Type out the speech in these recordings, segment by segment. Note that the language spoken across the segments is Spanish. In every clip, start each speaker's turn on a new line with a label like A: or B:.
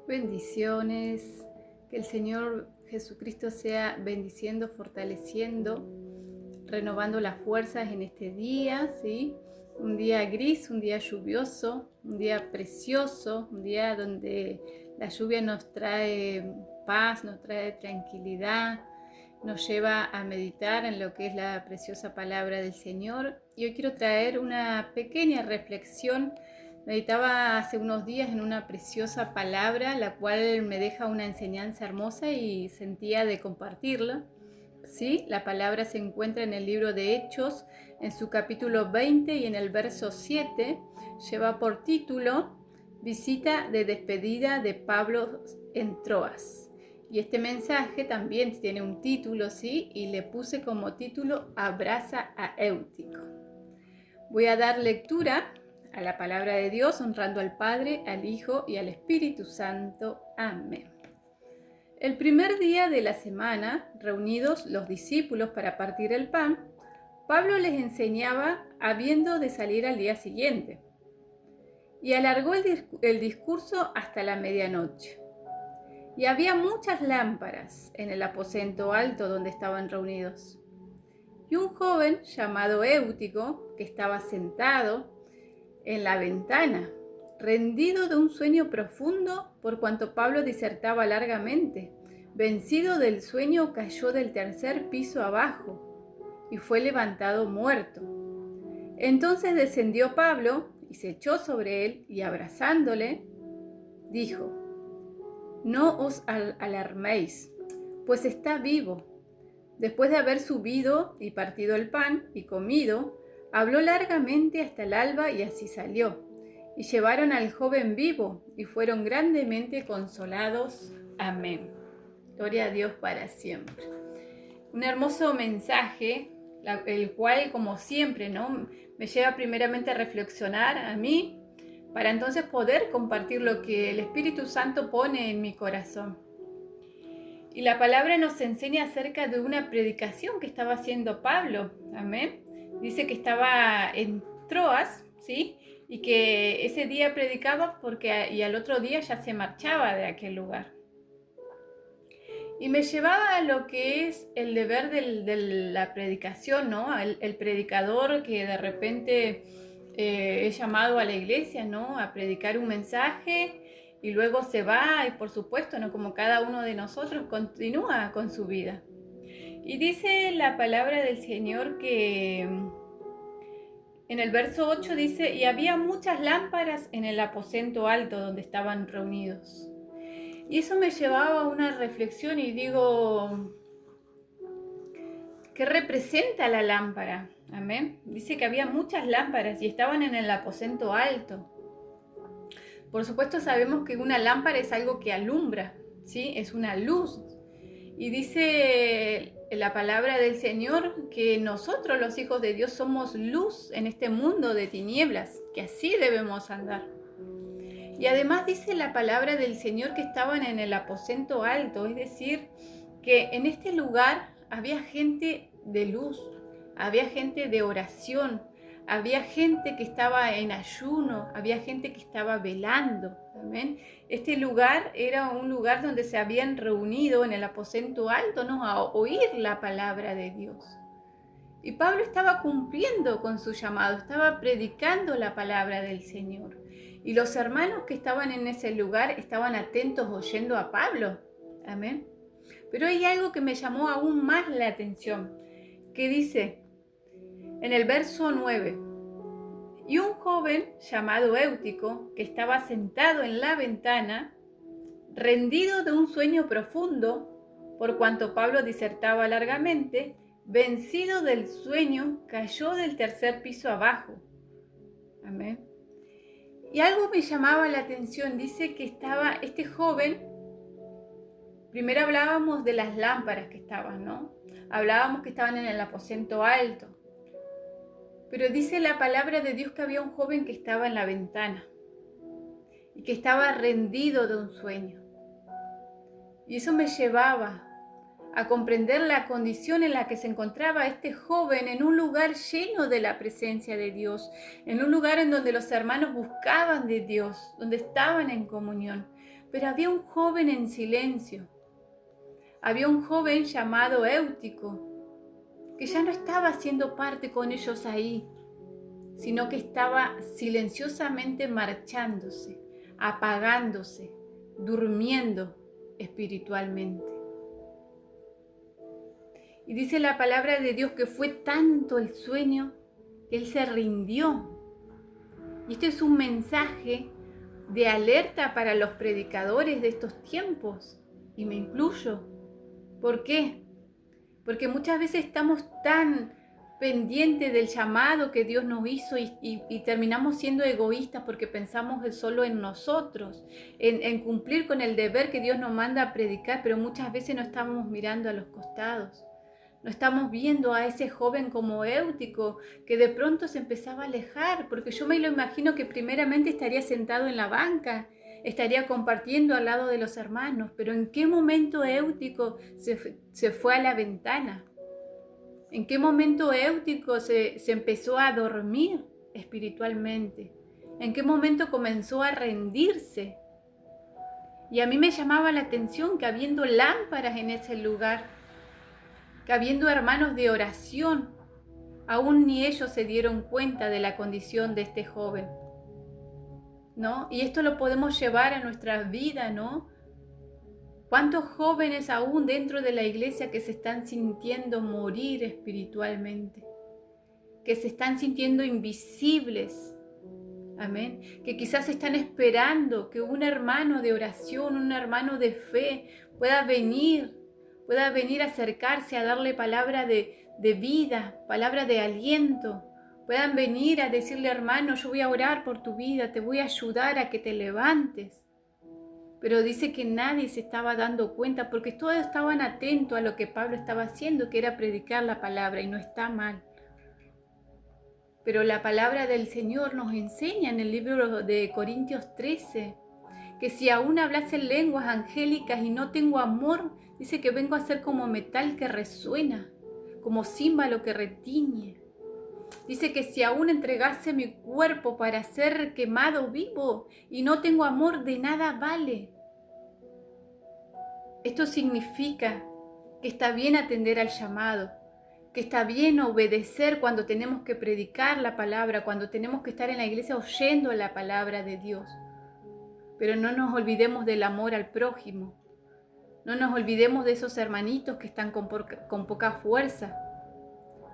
A: Bendiciones, que el Señor Jesucristo sea bendiciendo, fortaleciendo, renovando las fuerzas en este día, ¿sí? Un día gris, un día lluvioso, un día precioso, un día donde la lluvia nos trae paz, nos trae tranquilidad, nos lleva a meditar en lo que es la preciosa palabra del Señor. Y hoy quiero traer una pequeña reflexión. Meditaba hace unos días en una preciosa palabra, la cual me deja una enseñanza hermosa y sentía de compartirla. Sí, la palabra se encuentra en el libro de Hechos, en su capítulo 20 y en el verso 7. Lleva por título Visita de despedida de Pablo en Troas. Y este mensaje también tiene un título, ¿sí? Y le puse como título Abraza a Éutico. Voy a dar lectura a la palabra de Dios, honrando al Padre, al Hijo y al Espíritu Santo. Amén. El primer día de la semana, reunidos los discípulos para partir el pan, Pablo les enseñaba habiendo de salir al día siguiente, y alargó el discurso hasta la medianoche. Y había muchas lámparas en el aposento alto donde estaban reunidos. Y un joven llamado Éutico, que estaba sentado en la ventana, rendido de un sueño profundo por cuanto Pablo disertaba largamente, vencido del sueño, cayó del tercer piso abajo y fue levantado muerto. Entonces descendió Pablo y se echó sobre él y abrazándole, dijo: No os alarméis, pues está vivo. Después de haber subido y partido el pan y comido, habló largamente hasta el alba y así salió. Y llevaron al joven vivo y fueron grandemente consolados. Amén. Gloria a Dios para siempre. Un hermoso mensaje, el cual, como siempre, ¿no?, me lleva primeramente a reflexionar a mí, para entonces poder compartir lo que el Espíritu Santo pone en mi corazón. Y la palabra nos enseña acerca de una predicación que estaba haciendo Pablo. Amén. Dice que estaba en Troas, ¿sí? Y que ese día predicaba y al otro día ya se marchaba de aquel lugar. Y me llevaba a lo que es el deber de la predicación, ¿no? El predicador que de repente es llamado a la iglesia, ¿no?, a predicar un mensaje y luego se va y, por supuesto, ¿no?, como cada uno de nosotros, continúa con su vida. Y dice la palabra del Señor que en el verso 8 dice: y había muchas lámparas en el aposento alto donde estaban reunidos. Y eso me llevaba a una reflexión y digo, ¿qué representa la lámpara? Amén. Dice que había muchas lámparas y estaban en el aposento alto. Por supuesto sabemos que una lámpara es algo que alumbra, ¿sí? Es una luz. Y dice la palabra del Señor que nosotros, los hijos de Dios, somos luz en este mundo de tinieblas, que así debemos andar. Y además dice la palabra del Señor que estaban en el aposento alto, es decir, que en este lugar había gente de luz, había gente de oración, había gente que estaba en ayuno, había gente que estaba velando. Amén. Este lugar era un lugar donde se habían reunido en el aposento alto, ¿no?, a oír la palabra de Dios. Y Pablo estaba cumpliendo con su llamado, estaba predicando la palabra del Señor. Y los hermanos que estaban en ese lugar estaban atentos oyendo a Pablo. Amén. Pero hay algo que me llamó aún más la atención, que dice en el verso 9: y un joven llamado Éutico, que estaba sentado en la ventana, rendido de un sueño profundo, por cuanto Pablo disertaba largamente, vencido del sueño, cayó del tercer piso abajo. Amén. Y algo me llamaba la atención, dice que estaba este joven. Primero hablábamos de las lámparas que estaban, ¿no? Hablábamos que estaban en el aposento alto. Pero dice la palabra de Dios que había un joven que estaba en la ventana y que estaba rendido de un sueño. Y eso me llevaba a comprender la condición en la que se encontraba este joven, en un lugar lleno de la presencia de Dios, en un lugar en donde los hermanos buscaban de Dios, donde estaban en comunión. Pero había un joven en silencio. Había un joven llamado Éutico, que ya no estaba haciendo parte con ellos ahí, sino que estaba silenciosamente marchándose, apagándose, durmiendo espiritualmente. Y dice la palabra de Dios que fue tanto el sueño que él se rindió. Y este es un mensaje de alerta para los predicadores de estos tiempos, y me incluyo. ¿Por qué? Porque muchas veces estamos tan pendientes del llamado que Dios nos hizo y terminamos siendo egoístas porque pensamos solo en nosotros, en cumplir con el deber que Dios nos manda a predicar, pero muchas veces no estamos mirando a los costados. No estamos viendo a ese joven como Éutico que de pronto se empezaba a alejar, porque yo me lo imagino que primeramente estaría sentado en la banca, estaría compartiendo al lado de los hermanos, pero ¿en qué momento Éutico se fue a la ventana? ¿En qué momento Éutico se empezó a dormir espiritualmente? ¿En qué momento comenzó a rendirse? Y a mí me llamaba la atención que habiendo lámparas en ese lugar, que habiendo hermanos de oración, aún ni ellos se dieron cuenta de la condición de este joven, ¿no? Y esto lo podemos llevar a nuestra vida, ¿no? ¿Cuántos jóvenes aún dentro de la iglesia que se están sintiendo morir espiritualmente? Que se están sintiendo invisibles, amén, que quizás están esperando que un hermano de oración, un hermano de fe pueda venir a acercarse a darle palabra de vida, palabra de aliento, puedan venir a decirle: hermano, yo voy a orar por tu vida, te voy a ayudar a que te levantes. Pero dice que nadie se estaba dando cuenta porque todos estaban atentos a lo que Pablo estaba haciendo, que era predicar la palabra, y no está mal. Pero la palabra del Señor nos enseña en el libro de Corintios 13 que si aún hablase en lenguas angélicas y no tengo amor, dice que vengo a ser como metal que resuena, como címbalo que retiñe. Dice que si aún entregase mi cuerpo para ser quemado vivo y no tengo amor, de nada vale. Esto significa que está bien atender al llamado, que está bien obedecer cuando tenemos que predicar la palabra, cuando tenemos que estar en la iglesia oyendo la palabra de Dios. Pero no nos olvidemos del amor al prójimo. No nos olvidemos de esos hermanitos que están con poca fuerza,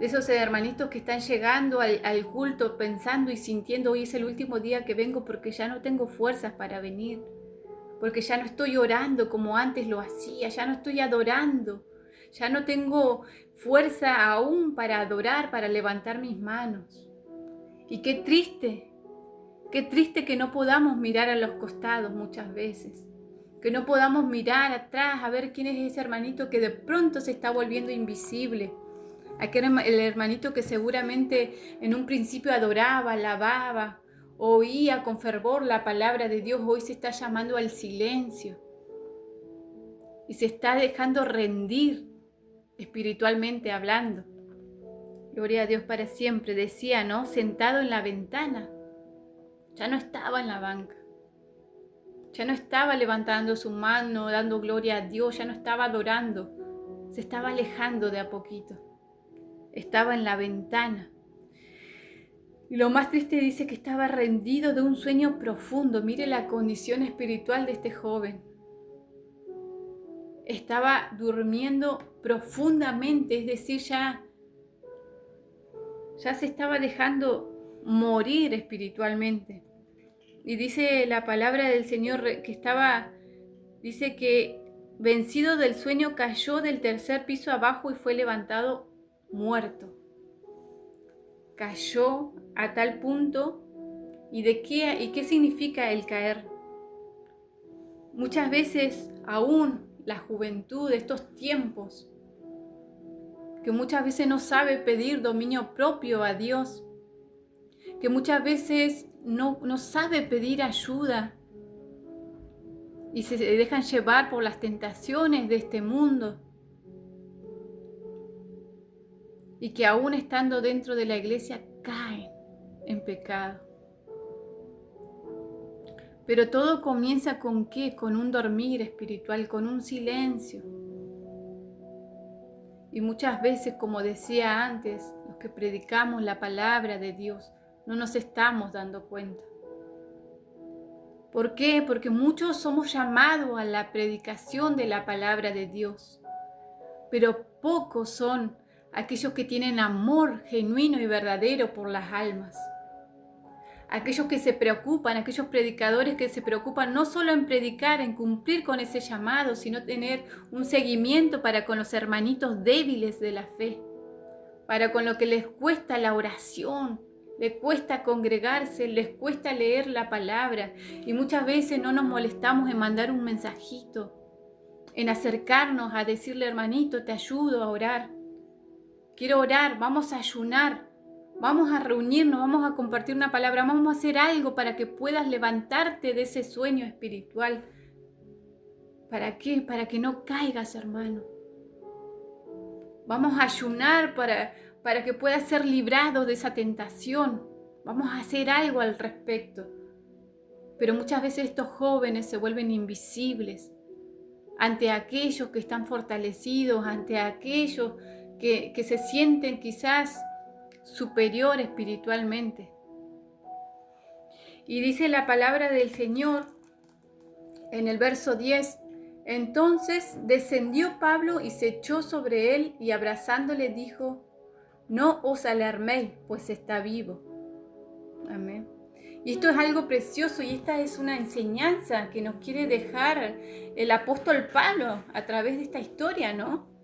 A: de esos hermanitos que están llegando al culto pensando y sintiendo: hoy es el último día que vengo porque ya no tengo fuerzas para venir, porque ya no estoy orando como antes lo hacía, ya no estoy adorando, ya no tengo fuerza aún para adorar, para levantar mis manos. Y qué triste que no podamos mirar a los costados muchas veces, que no podamos mirar atrás a ver quién es ese hermanito que de pronto se está volviendo invisible, el hermanito que seguramente en un principio adoraba, alababa, oía con fervor la palabra de Dios, hoy se está llamando al silencio y se está dejando rendir espiritualmente hablando. Gloria a Dios para siempre, decía, ¿no? Sentado en la ventana, ya no estaba en la banca, ya no estaba levantando su mano, dando gloria a Dios, ya no estaba adorando, se estaba alejando de a poquito, estaba en la ventana. Y lo más triste, dice que estaba rendido de un sueño profundo. Mire la condición espiritual de este joven. Estaba durmiendo profundamente, es decir, ya se estaba dejando morir espiritualmente. Y dice la palabra del Señor dice que vencido del sueño cayó del tercer piso abajo y fue levantado muerto. Cayó a tal punto. ¿Y qué significa el caer? Muchas veces aún la juventud de estos tiempos, que muchas veces no sabe pedir dominio propio a Dios, que muchas veces no sabe pedir ayuda y se dejan llevar por las tentaciones de este mundo, y que aún estando dentro de la iglesia caen en pecado. Pero todo comienza ¿con qué? Con un dormir espiritual, con un silencio. Y muchas veces, como decía antes, los que predicamos la palabra de Dios, no nos estamos dando cuenta. ¿Por qué? Porque muchos somos llamados a la predicación de la palabra de Dios, pero pocos son aquellos que tienen amor genuino y verdadero por las almas. Aquellos que se preocupan, aquellos predicadores que se preocupan no solo en predicar, en cumplir con ese llamado, sino tener un seguimiento para con los hermanitos débiles de la fe, para con lo que les cuesta la oración, les cuesta congregarse, les cuesta leer la palabra, y muchas veces no nos molestamos en mandar un mensajito, en acercarnos a decirle: hermanito, te ayudo a orar, quiero orar, vamos a ayunar, vamos a reunirnos, vamos a compartir una palabra, vamos a hacer algo para que puedas levantarte de ese sueño espiritual. ¿Para qué? Para que no caigas, hermano. Vamos a ayunar para que puedas ser librado de esa tentación. Vamos a hacer algo al respecto. Pero muchas veces estos jóvenes se vuelven invisibles ante aquellos que están fortalecidos, ante aquellos que se sienten quizás superior espiritualmente. Y dice la palabra del Señor en el verso 10: entonces descendió Pablo y se echó sobre él, y abrazándole dijo: no os alarméis, pues está vivo. Amén. Y esto es algo precioso, y esta es una enseñanza que nos quiere dejar el apóstol Pablo a través de esta historia, ¿no?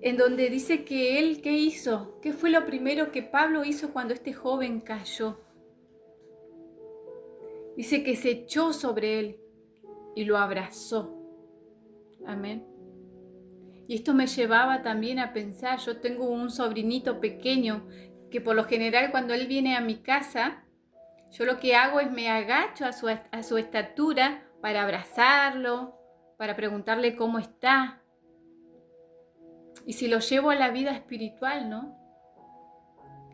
A: En donde dice que él, ¿qué hizo? ¿Qué fue lo primero que Pablo hizo cuando este joven cayó? Dice que se echó sobre él y lo abrazó. Amén. Y esto me llevaba también a pensar, yo tengo un sobrinito pequeño que por lo general cuando él viene a mi casa, yo lo que hago es me agacho a su estatura para abrazarlo, para preguntarle cómo está. Y si lo llevo a la vida espiritual, ¿no?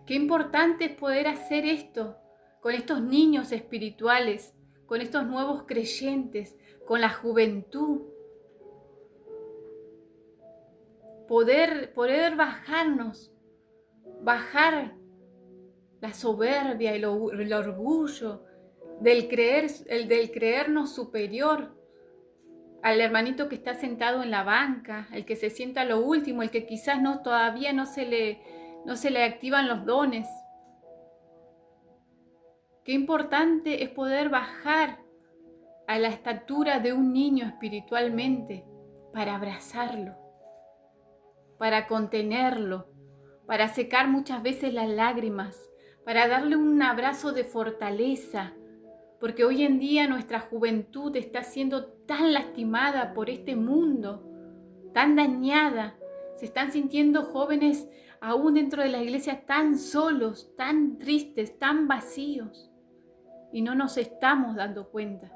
A: Qué importante es poder hacer esto con estos niños espirituales, con estos nuevos creyentes, con la juventud. Poder bajar la soberbia, el orgullo del creernos superior al hermanito que está sentado en la banca, el que se sienta a lo último, el que quizás todavía no se le activan los dones. Qué importante es poder bajar a la estatura de un niño espiritualmente para abrazarlo, para contenerlo, para secar muchas veces las lágrimas, para darle un abrazo de fortaleza, porque hoy en día nuestra juventud está siendo tan lastimada por este mundo, tan dañada. Se están sintiendo jóvenes aún dentro de la iglesia tan solos, tan tristes, tan vacíos, y no nos estamos dando cuenta.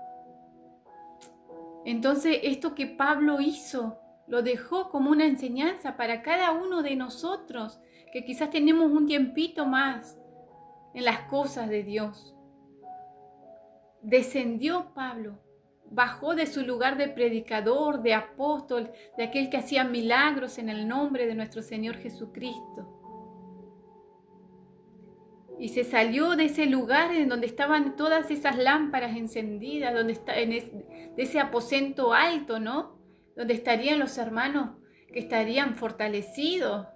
A: Entonces, esto que Pablo hizo, lo dejó como una enseñanza para cada uno de nosotros, que quizás tenemos un tiempito más en las cosas de Dios. Descendió Pablo, bajó de su lugar de predicador, de apóstol, de aquel que hacía milagros en el nombre de nuestro Señor Jesucristo. Y se salió de ese lugar en donde estaban todas esas lámparas encendidas, de ese aposento alto, ¿no? Donde estarían los hermanos que estarían fortalecidos,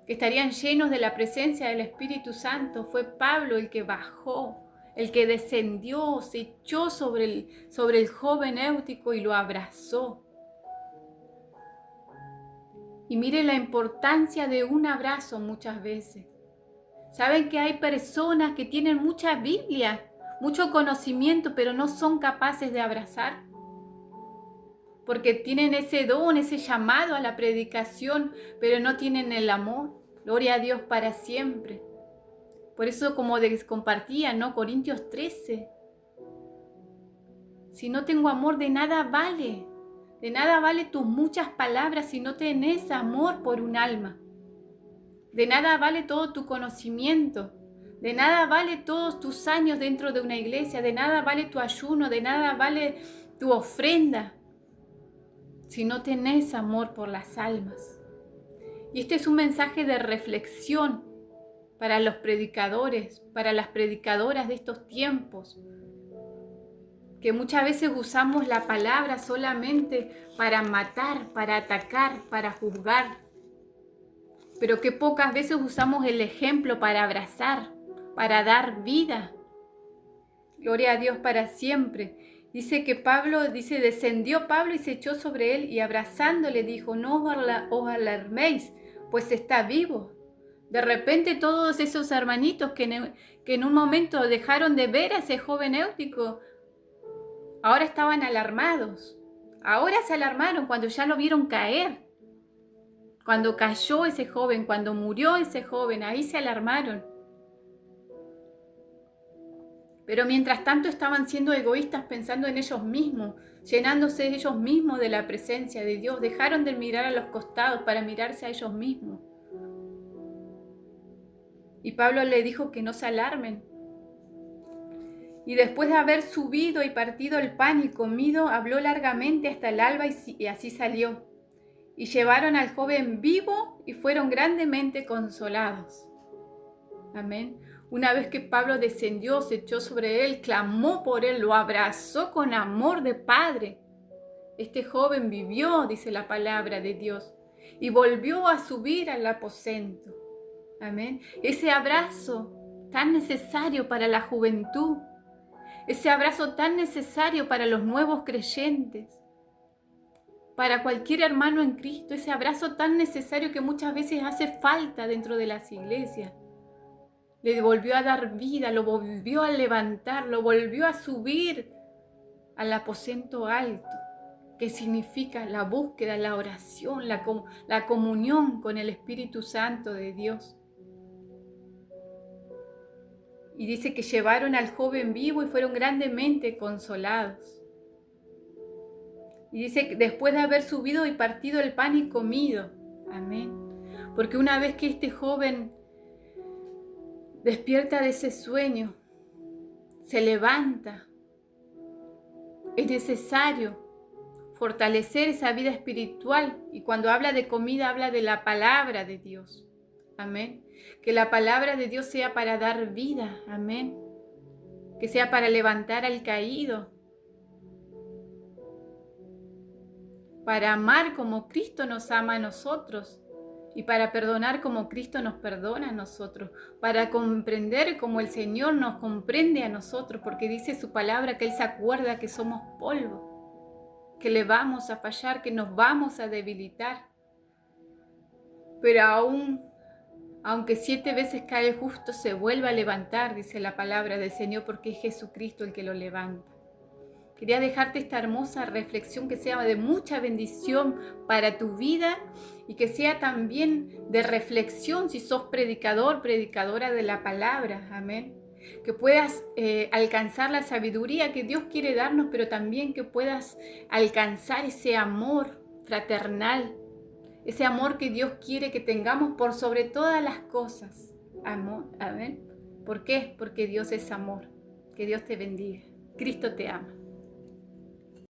A: que estarían llenos de la presencia del Espíritu Santo. Fue Pablo el que bajó, el que descendió, se echó sobre el joven Éutico y lo abrazó. Y mire la importancia de un abrazo muchas veces. Saben que hay personas que tienen mucha Biblia, mucho conocimiento, pero no son capaces de abrazar, porque tienen ese don, ese llamado a la predicación, pero no tienen el amor. Gloria a Dios para siempre. Por eso, como les compartía, ¿no? Corintios 13. Si no tengo amor, de nada vale. De nada vale tus muchas palabras si no tenés amor por un alma. De nada vale todo tu conocimiento. De nada vale todos tus años dentro de una iglesia, de nada vale tu ayuno, de nada vale tu ofrenda, si no tenés amor por las almas. Y este es un mensaje de reflexión para los predicadores, para las predicadoras de estos tiempos, que muchas veces usamos la palabra solamente para matar, para atacar, para juzgar, pero que pocas veces usamos el ejemplo para abrazar, para dar vida. Gloria a Dios para siempre. Dice que descendió Pablo y se echó sobre él y abrazándole dijo, no os alarméis, pues está vivo. De repente todos esos hermanitos que en un momento dejaron de ver a ese joven Éutico, ahora estaban alarmados. Ahora se alarmaron cuando ya lo vieron caer. Cuando cayó ese joven, cuando murió ese joven, ahí se alarmaron. Pero mientras tanto estaban siendo egoístas pensando en ellos mismos, llenándose ellos mismos de la presencia de Dios. Dejaron de mirar a los costados para mirarse a ellos mismos. Y Pablo le dijo que no se alarmen. Y después de haber subido y partido el pan y comido, habló largamente hasta el alba y así salió. Y llevaron al joven vivo y fueron grandemente consolados. Amén. Una vez que Pablo descendió, se echó sobre él, clamó por él, lo abrazó con amor de padre. Este joven vivió, dice la palabra de Dios, y volvió a subir al aposento. Amén. Ese abrazo tan necesario para la juventud, ese abrazo tan necesario para los nuevos creyentes, para cualquier hermano en Cristo, ese abrazo tan necesario que muchas veces hace falta dentro de las iglesias. Le volvió a dar vida, lo volvió a levantar, lo volvió a subir al aposento alto, que significa la búsqueda, la oración, la comunión con el Espíritu Santo de Dios. Y dice que llevaron al joven vivo y fueron grandemente consolados. Y dice que después de haber subido y partido el pan y comido. Amén. Porque una vez que este joven despierta de ese sueño, se levanta, es necesario fortalecer esa vida espiritual. Y cuando habla de comida, habla de la palabra de Dios. Amén. Que la palabra de Dios sea para dar vida. Amén. Que sea para levantar al caído. Para amar como Cristo nos ama a nosotros. Y para perdonar como Cristo nos perdona a nosotros. Para comprender como el Señor nos comprende a nosotros. Porque dice su palabra que Él se acuerda que somos polvo. Que le vamos a fallar, que nos vamos a debilitar. Pero aunque 7 veces cae el justo, se vuelve a levantar, dice la palabra del Señor, porque es Jesucristo el que lo levanta. Quería dejarte esta hermosa reflexión que sea de mucha bendición para tu vida y que sea también de reflexión si sos predicador, predicadora de la palabra. Amén. Que puedas alcanzar la sabiduría que Dios quiere darnos, pero también que puedas alcanzar ese amor fraternal, ese amor que Dios quiere que tengamos por sobre todas las cosas. Amor. Amén. ¿Por qué? Porque Dios es amor. Que Dios te bendiga. Cristo te ama.